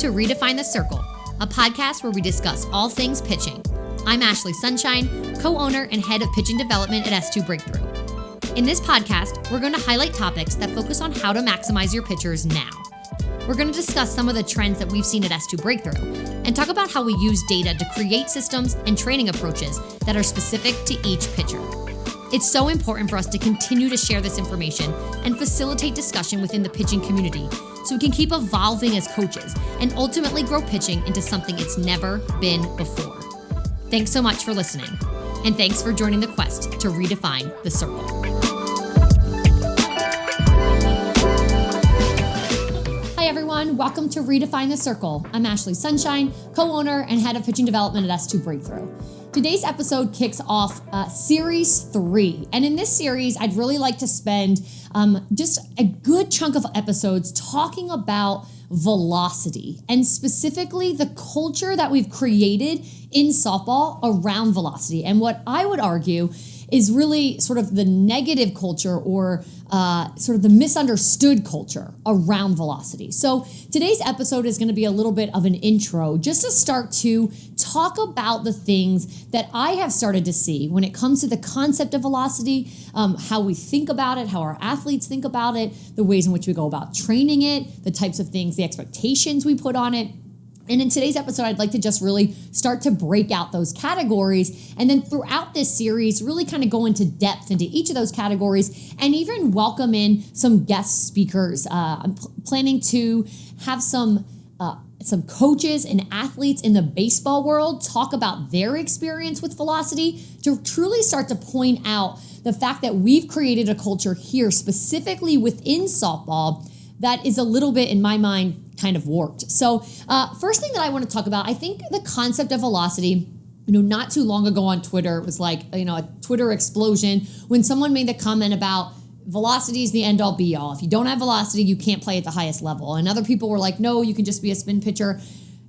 to Redefine the Circle, a podcast where we discuss all things pitching. I'm Ashley Sunshine, co-owner and head of pitching development at S2 Breakthrough. In this podcast, we're going to highlight topics that focus on how to maximize your pitchers now. We're going to discuss some of the trends that we've seen at S2 Breakthrough and talk about how we use data to create systems and training approaches that are specific to each pitcher. It's so important for us to continue to share this information and facilitate discussion within the pitching community so we can keep evolving as coaches and ultimately grow pitching into something it's never been before. Thanks so much for listening, and thanks for joining the quest to redefine the circle. Hi everyone, welcome to Redefine the Circle. I'm Ashley Sunshine, co-owner and head of pitching development at S2 Breakthrough. Today's episode kicks off Series 3. And in this series, I'd really like to spend just a good chunk of episodes talking about velocity and specifically the culture that we've created in softball around velocity. And what I would argue is really sort of the negative culture or sort of the misunderstood culture around velocity. So today's episode is going to be a little bit of an intro just to start to talk about the things that I have started to see when it comes to the concept of velocity, how we think about it, how our athletes think about it, the ways in which we go about training it, the types of things, the expectations we put on it. And in today's episode, I'd like to just really start to break out those categories. And then throughout this series, really kind of go into depth into each of those categories and even welcome in some guest speakers. I'm planning to have some coaches and athletes in the baseball world talk about their experience with velocity to truly start to point out the fact that we've created a culture here specifically within softball that is a little bit, in my mind, kind of warped. So first thing that I want to talk about, I think the concept of velocity, not too long ago on Twitter, it was like, a Twitter explosion when someone made the comment about velocity is the end all be all. If you don't have velocity, you can't play at the highest level. And other people were like, no, you can just be a spin pitcher.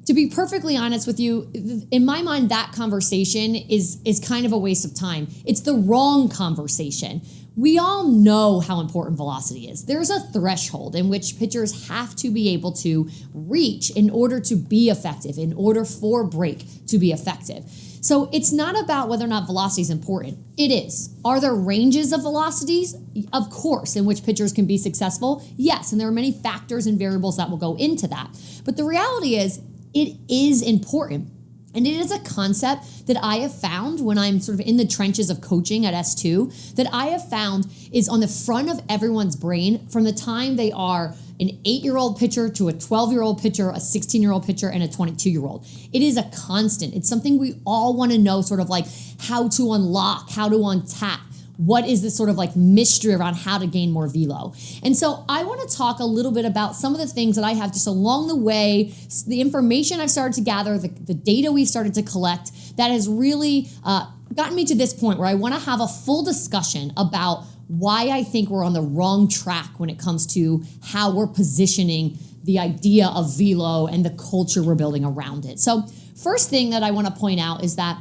To be perfectly honest with you, in my mind, that conversation is kind of a waste of time. It's the wrong conversation. We all know how important velocity is. There's a threshold in which pitchers have to be able to reach in order to be effective, in order for break to be effective. So it's not about whether or not velocity is important. It is. Are there ranges of velocities? Of course, in which pitchers can be successful. Yes, and there are many factors and variables that will go into that. But the reality is, it is important. And it is a concept that I have found when I'm sort of in the trenches of coaching at S2 that I have found is on the front of everyone's brain from the time they are an 8-year-old pitcher to a 12-year-old pitcher, a 16-year-old pitcher, and a 22-year-old. It is a constant. It's something we all want to know sort of like how to unlock, how to untap. What is this sort of like mystery around how to gain more velo? And so I want to talk a little bit about some of the things that I have just along the way, the information I've started to gather, the data we've started to collect that has really gotten me to this point where I want to have a full discussion about why I think we're on the wrong track when it comes to how we're positioning the idea of velo and the culture we're building around it. So first thing that I want to point out is that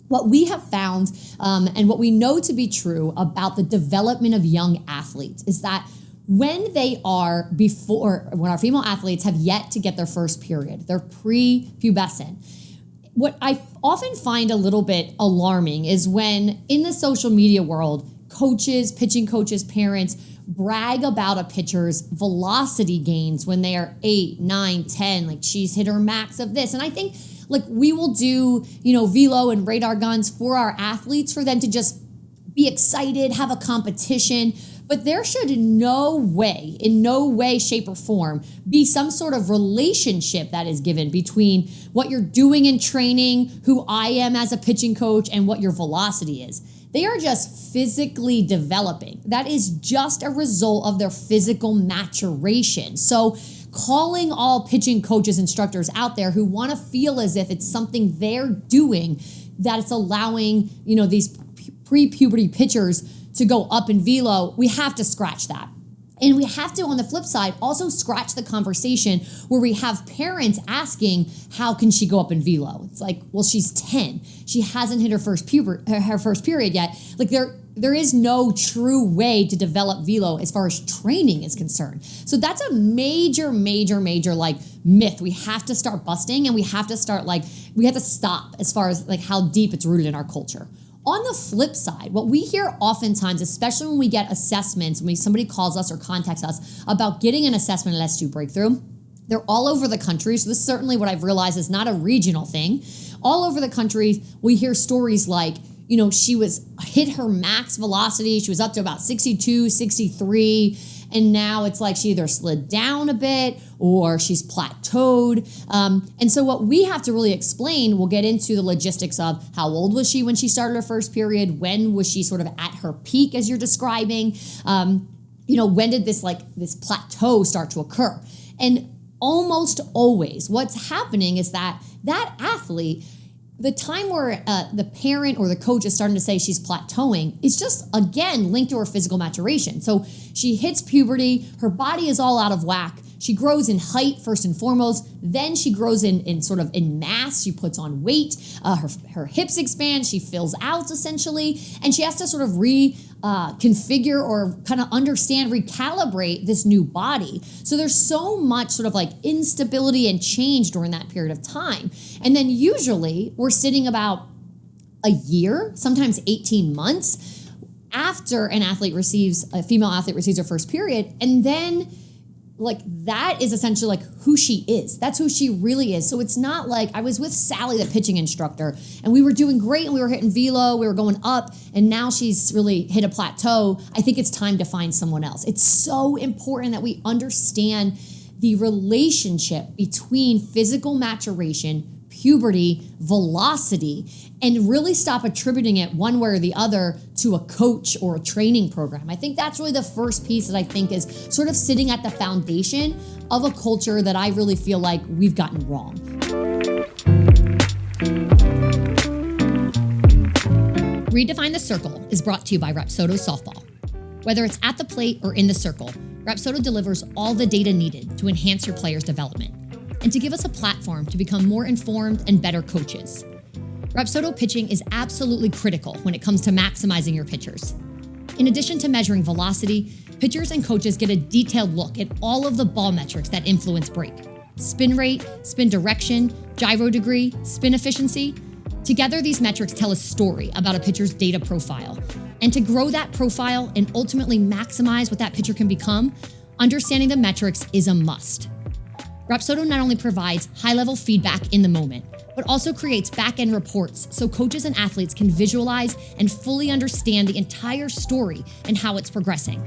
what we have found and what we know to be true about the development of young athletes is that when our female athletes have yet to get their first period, they're pre-pubescent, what I often find a little bit alarming is when in the social media world, coaches, pitching coaches, parents brag about a pitcher's velocity gains when they are 8, 9, 10, like she's hit her max of this. And I think like we will do, velo and radar guns for our athletes for them to just be excited, have a competition. But there should in no way, shape, or form be some sort of relationship that is given between what you're doing in training, who I am as a pitching coach, and what your velocity is. They are just physically developing. That is just a result of their physical maturation. So calling all pitching coaches, instructors out there who want to feel as if it's something they're doing, that it's allowing, these pre-puberty pitchers to go up in velo, we have to scratch that. And we have to, on the flip side, also scratch the conversation where we have parents asking, how can she go up in velo? It's like, well, she's 10. She hasn't hit her first period yet. Like there is no true way to develop velo as far as training is concerned. So that's a major like myth we have to start busting, and we have to stop as far as like how deep it's rooted in our culture. On the flip side, what we hear oftentimes, especially when we get assessments, when somebody calls us or contacts us about getting an assessment at S2 Breakthrough, they're all over the country. So this is certainly what I've realized is not a regional thing. All over the country, we hear stories like, she hit her max velocity. She was up to about 62, 63. And now it's like she either slid down a bit or she's plateaued. And so what we have to really explain, we'll get into the logistics of how old was she when she started her first period? When was she sort of at her peak as you're describing? When did this plateau start to occur? And almost always what's happening is that athlete, the time where the parent or the coach is starting to say she's plateauing is just, again, linked to her physical maturation. So she hits puberty, her body is all out of whack. She grows in height first and foremost. Then she grows in sort of in mass. She puts on weight. Her hips expand. She fills out essentially. And she has to sort of reconfigure or kind of understand, recalibrate this new body. So there's so much sort of like instability and change during that period of time. And then usually we're sitting about a year, sometimes 18 months after a female athlete receives her first period. And then that is essentially like who she is. That's who she really is. So it's not like I was with Sally, the pitching instructor, and we were doing great and we were hitting velo, we were going up, and now she's really hit a plateau. I think it's time to find someone else. It's so important that we understand the relationship between physical maturation, puberty, velocity, and really stop attributing it one way or the other to a coach or a training program. I think that's really the first piece that I think is sort of sitting at the foundation of a culture that I really feel like we've gotten wrong. Redefine the Circle is brought to you by Rapsodo Softball. Whether it's at the plate or in the circle, Rapsodo delivers all the data needed to enhance your player's development and to give us a platform to become more informed and better coaches. Rapsodo pitching is absolutely critical when it comes to maximizing your pitchers. In addition to measuring velocity, pitchers and coaches get a detailed look at all of the ball metrics that influence break. Spin rate, spin direction, gyro degree, spin efficiency. Together, these metrics tell a story about a pitcher's data profile. And to grow that profile and ultimately maximize what that pitcher can become, understanding the metrics is a must. Rapsodo not only provides high-level feedback in the moment, but also creates back-end reports so coaches and athletes can visualize and fully understand the entire story and how it's progressing.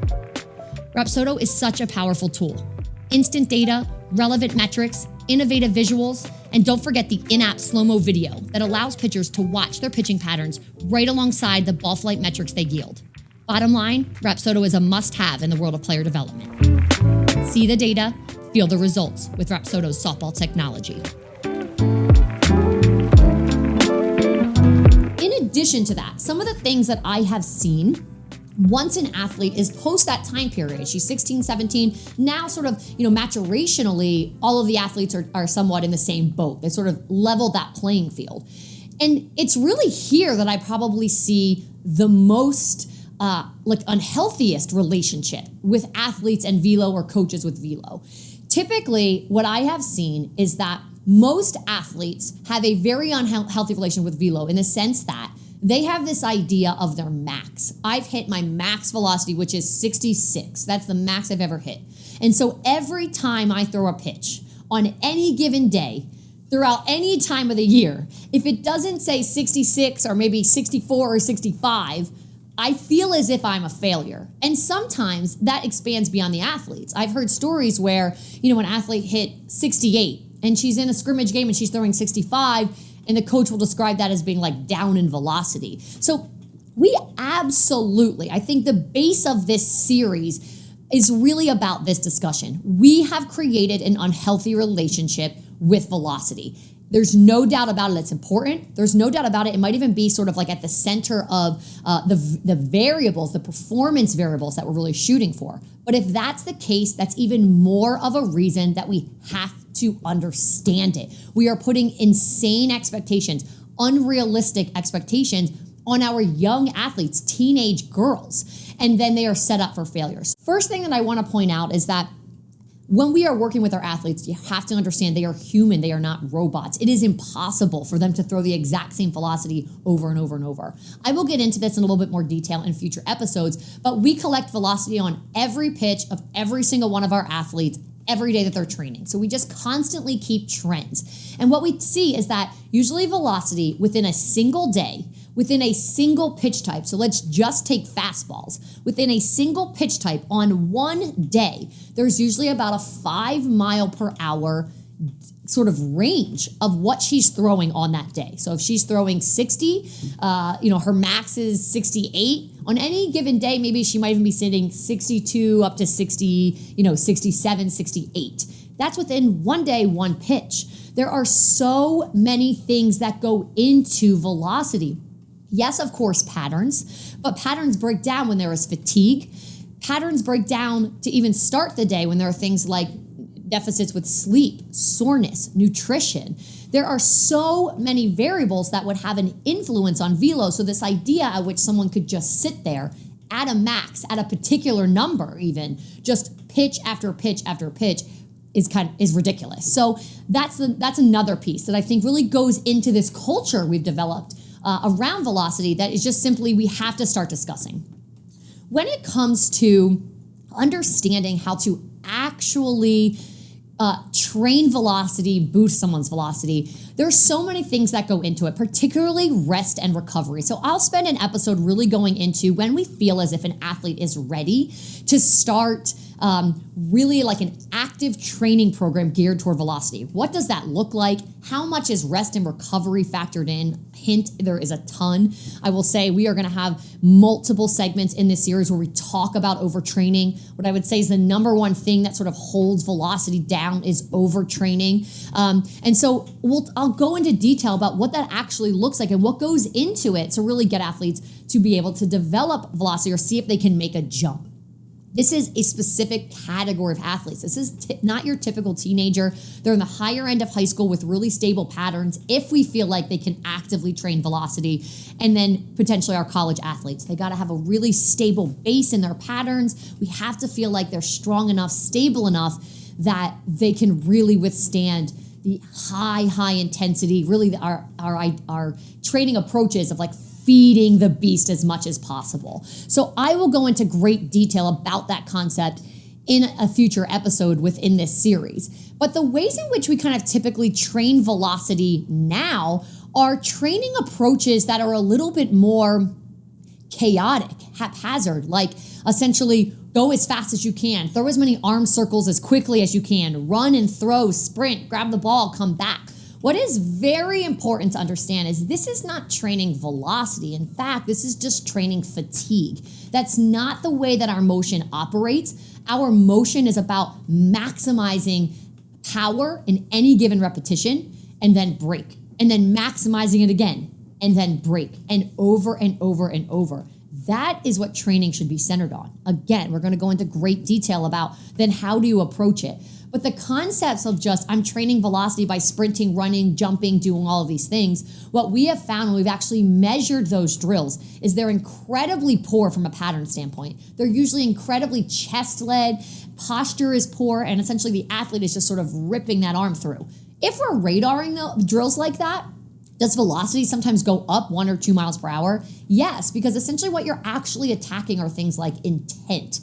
Rapsodo is such a powerful tool. Instant data, relevant metrics, innovative visuals, and don't forget the in-app slow-mo video that allows pitchers to watch their pitching patterns right alongside the ball flight metrics they yield. Bottom line, Rapsodo is a must-have in the world of player development. See the data, feel the results with Rapsodo's softball technology. In addition to that, some of the things that I have seen once an athlete is post that time period, she's 16, 17, now sort of, maturationally, all of the athletes are somewhat in the same boat. They sort of level that playing field. And it's really here that I probably see the most unhealthiest relationship with athletes and velo or coaches with velo. Typically, what I have seen is that most athletes have a very unhealthy relationship with velo in the sense that they have this idea of their max. I've hit my max velocity, which is 66. That's the max I've ever hit. And so every time I throw a pitch on any given day, throughout any time of the year, if it doesn't say 66 or maybe 64 or 65, I feel as if I'm a failure. And sometimes that expands beyond the athletes. I've heard stories where, an athlete hit 68 and she's in a scrimmage game and she's throwing 65, and the coach will describe that as being like down in velocity. So we absolutely, I think the base of this series is really about this discussion. We have created an unhealthy relationship with velocity. There's no doubt about it. It's important. There's no doubt about it. It might even be sort of like at the center of the variables, the performance variables that we're really shooting for. But if that's the case, that's even more of a reason that we have to understand it. We are putting insane expectations, unrealistic expectations on our young athletes, teenage girls, and then they are set up for failures. First thing that I want to point out is that when we are working with our athletes, you have to understand they are human, they are not robots. It is impossible for them to throw the exact same velocity over and over and over. I will get into this in a little bit more detail in future episodes, but we collect velocity on every pitch of every single one of our athletes every day that they're training. So we just constantly keep trends. And what we see is that usually velocity within a single day, within a single pitch type, so let's just take fastballs, within a single pitch type on one day, there's usually about a 5 mile per hour sort of range of what she's throwing on that day. So if she's throwing 60, her max is 68. On any given day, maybe she might even be sitting 62 up to 60, 67, 68. That's within one day, one pitch. There are so many things that go into velocity. Yes, of course, patterns, but patterns break down when there is fatigue. Patterns break down to even start the day when there are things like deficits with sleep, soreness, nutrition. There are so many variables that would have an influence on velo. So this idea at which someone could just sit there at a max, at a particular number even, just pitch after pitch after pitch is ridiculous. So that's another piece that I think really goes into this culture we've developed around velocity that is just simply we have to start discussing. When it comes to understanding how to actually train velocity, boost someone's velocity, there's so many things that go into it, particularly rest and recovery. So I'll spend an episode really going into when we feel as if an athlete is ready to start really like an active training program geared toward velocity. What does that look like? How much is rest and recovery factored in? Hint, there is a ton. I will say we are going to have multiple segments in this series where we talk about overtraining. What I would say is the number one thing that sort of holds velocity down is overtraining. And so I'll go into detail about what that actually looks like and what goes into it to really get athletes to be able to develop velocity or see if they can make a jump. This is a specific category of athletes. This is not your typical teenager. They're in the higher end of high school with really stable patterns if we feel like they can actively train velocity. And then potentially our college athletes. They got to have a really stable base in their patterns. We have to feel like they're strong enough, stable enough that they can really withstand the high intensity, really our training approaches of like feeding the beast as much as possible. So I will go into great detail about that concept in a future episode within this series. But the ways in which we kind of typically train velocity now are training approaches that are a little bit more chaotic, haphazard, like essentially go as fast as you can, throw as many arm circles as quickly as you can, run and throw, sprint, grab the ball, come back. What is very important to understand is this is not training velocity. In fact, this is just training fatigue. That's not the way that our motion operates. Our motion is about maximizing power in any given repetition and then break, and then maximizing it again, and then break, and over and over and over. That is what training should be centered on. Again, we're going to go into great detail about then how do you approach it. But the concepts of just I'm training velocity by sprinting, running, jumping, doing all of these things, what we have found when we've actually measured those drills is they're incredibly poor from a pattern standpoint. They're usually incredibly chest-led, posture is poor, and essentially the athlete is just sort of ripping that arm through. If we're radaring the drills like that, does velocity sometimes go up 1 or 2 miles per hour? Yes, because essentially what you're actually attacking are things like intent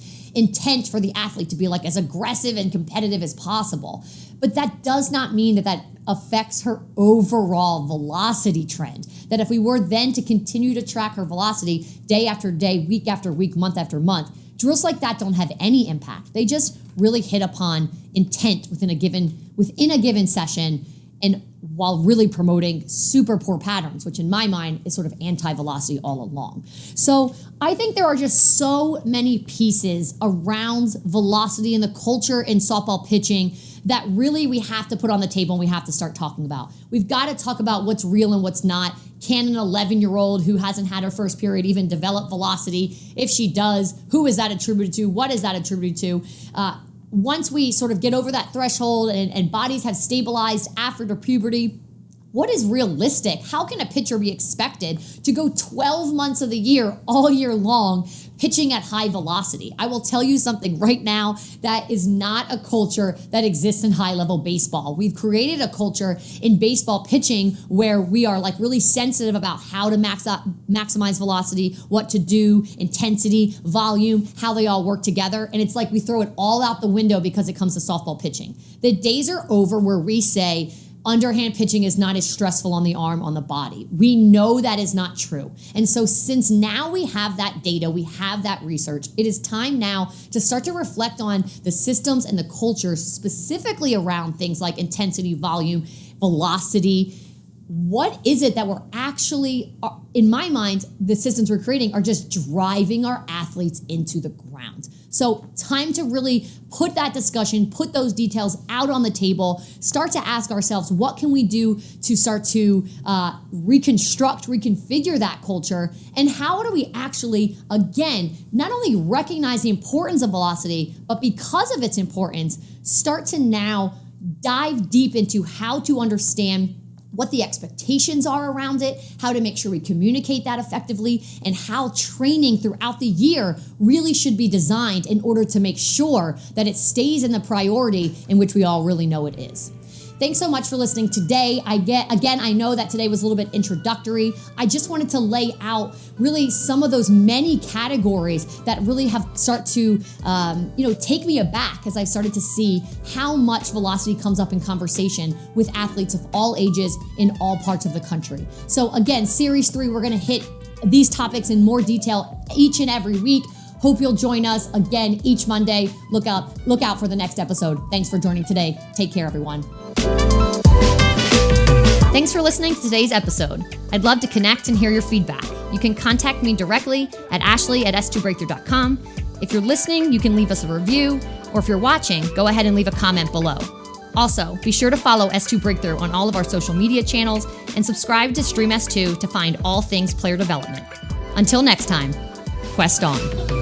for the athlete to be like as aggressive and competitive as possible. But that does not mean that affects her overall velocity trend. That if we were then to continue to track her velocity day after day, week after week, month after month, drills like that don't have any impact. They just really hit upon intent within a given session, and while really promoting super poor patterns, which in my mind is sort of anti-velocity all along. So I think there are just so many pieces around velocity in the culture in softball pitching that really we have to put on the table and we have to start talking about. We've got to talk about what's real and what's not. Can an 11-year-old who hasn't had her first period even develop velocity? If she does, who is that attributed to? What is that attributed to? Once we sort of get over that threshold and bodies have stabilized after puberty, what is realistic? How can a pitcher be expected to go 12 months of the year, all year long, pitching at high velocity? I will tell you something right now, that is not a culture that exists in high-level baseball. We've created a culture in baseball pitching where we are like really sensitive about how to maximize velocity, what to do, intensity, volume, how they all work together. And it's like we throw it all out the window because it comes to softball pitching. The days are over where we say, underhand pitching is not as stressful on the arm, on the body. We know that is not true. And so since now we have that data, we have that research, it is time now to start to reflect on the systems and the cultures specifically around things like intensity, volume, velocity. What is it that we're actually, in my mind, the systems we're creating are just driving our athletes into the ground. So time to really put that discussion, put those details out on the table, start to ask ourselves, what can we do to start to reconfigure that culture? And how do we actually, again, not only recognize the importance of velocity, but because of its importance, start to now dive deep into how to understand what the expectations are around it, how to make sure we communicate that effectively, and how training throughout the year really should be designed in order to make sure that it stays in the priority in which we all really know it is. Thanks so much for listening today. I know that today was a little bit introductory. I just wanted to lay out really some of those many categories that really have start to take me aback as I started to see how much velocity comes up in conversation with athletes of all ages in all parts of the country. So again, Series 3, we're gonna hit these topics in more detail each and every week. Hope you'll join us again each Monday. Look out for the next episode. Thanks for joining today. Take care, everyone. Thanks for listening to today's episode. I'd love to connect and hear your feedback. You can contact me directly at ashley@s2breakthrough.com. If you're listening, you can leave us a review, or if you're watching, go ahead and leave a comment below. Also, be sure to follow S2 Breakthrough on all of our social media channels and subscribe to Stream S2 to find all things player development. Until next time, quest on.